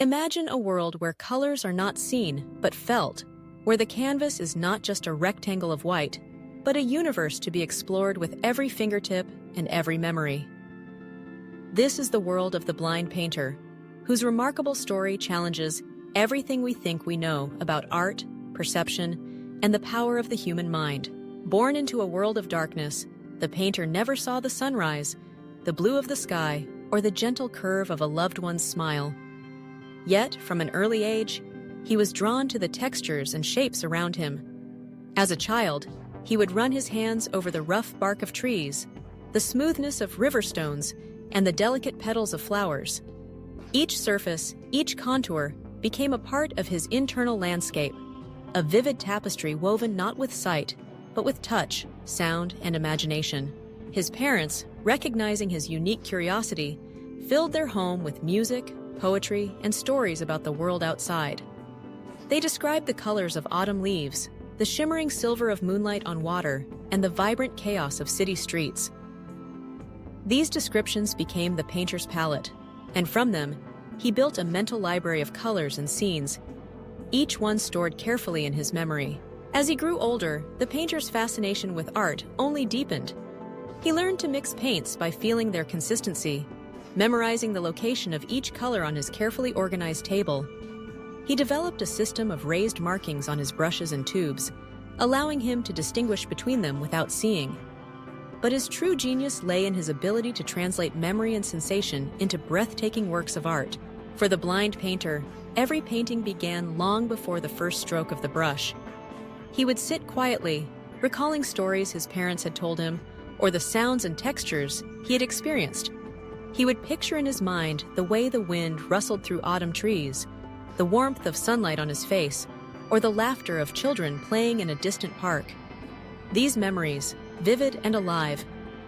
Imagine a world where colors are not seen, but felt, where the canvas is not just a rectangle of white, but a universe to be explored with every fingertip and every memory. This is the world of the blind painter, whose remarkable story challenges everything we think we know about art, perception, and the power of the human mind. Born into a world of darkness, the painter never saw the sunrise, the blue of the sky, or the gentle curve of a loved one's smile. Yet, from an early age, he was drawn to the textures and shapes around him. As a child, he would run his hands over the rough bark of trees, the smoothness of river stones, and the delicate petals of flowers. Each surface, each contour, became a part of his internal landscape, a vivid tapestry woven not with sight, but with touch, sound, and imagination. His parents, recognizing his unique curiosity, filled their home with music, poetry, and stories about the world outside. They described the colors of autumn leaves, the shimmering silver of moonlight on water, and the vibrant chaos of city streets. These descriptions became the painter's palette, and from them, he built a mental library of colors and scenes, each one stored carefully in his memory. As he grew older, the painter's fascination with art only deepened. He learned to mix paints by feeling their consistency, memorizing the location of each color on his carefully organized table. He developed a system of raised markings on his brushes and tubes, allowing him to distinguish between them without seeing. But his true genius lay in his ability to translate memory and sensation into breathtaking works of art. For the blind painter, every painting began long before the first stroke of the brush. He would sit quietly, recalling stories his parents had told him, or the sounds and textures he had experienced. He would picture in his mind the way the wind rustled through autumn trees, the warmth of sunlight on his face, or the laughter of children playing in a distant park. These memories, vivid and alive,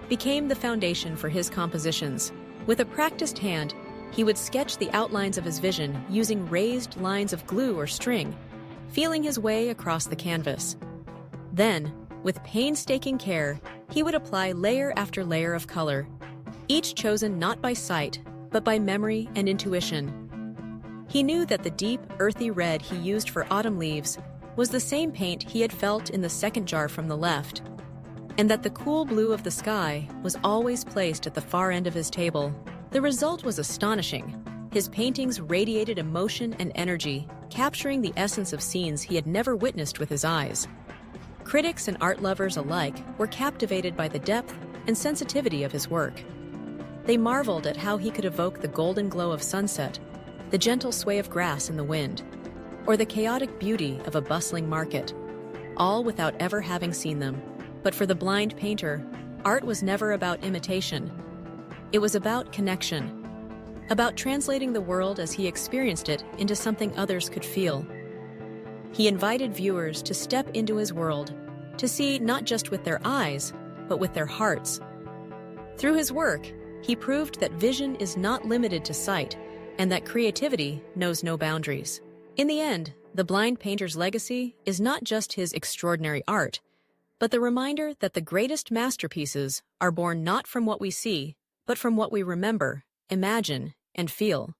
became the foundation for his compositions. With a practiced hand, he would sketch the outlines of his vision using raised lines of glue or string, feeling his way across the canvas. Then, with painstaking care, he would apply layer after layer of color, each chosen not by sight, but by memory and intuition. He knew that the deep, earthy red he used for autumn leaves was the same paint he had felt in the second jar from the left, and that the cool blue of the sky was always placed at the far end of his table. The result was astonishing. His paintings radiated emotion and energy, capturing the essence of scenes he had never witnessed with his eyes. Critics and art lovers alike were captivated by the depth and sensitivity of his work. They marveled at how he could evoke the golden glow of sunset, the gentle sway of grass in the wind, or the chaotic beauty of a bustling market, all without ever having seen them. But for the blind painter, art was never about imitation. It was about connection, about translating the world as he experienced it into something others could feel. He invited viewers to step into his world, to see not just with their eyes, but with their hearts. Through his work, he proved that vision is not limited to sight and that creativity knows no boundaries. In the end, the blind painter's legacy is not just his extraordinary art, but the reminder that the greatest masterpieces are born not from what we see, but from what we remember, imagine, and feel.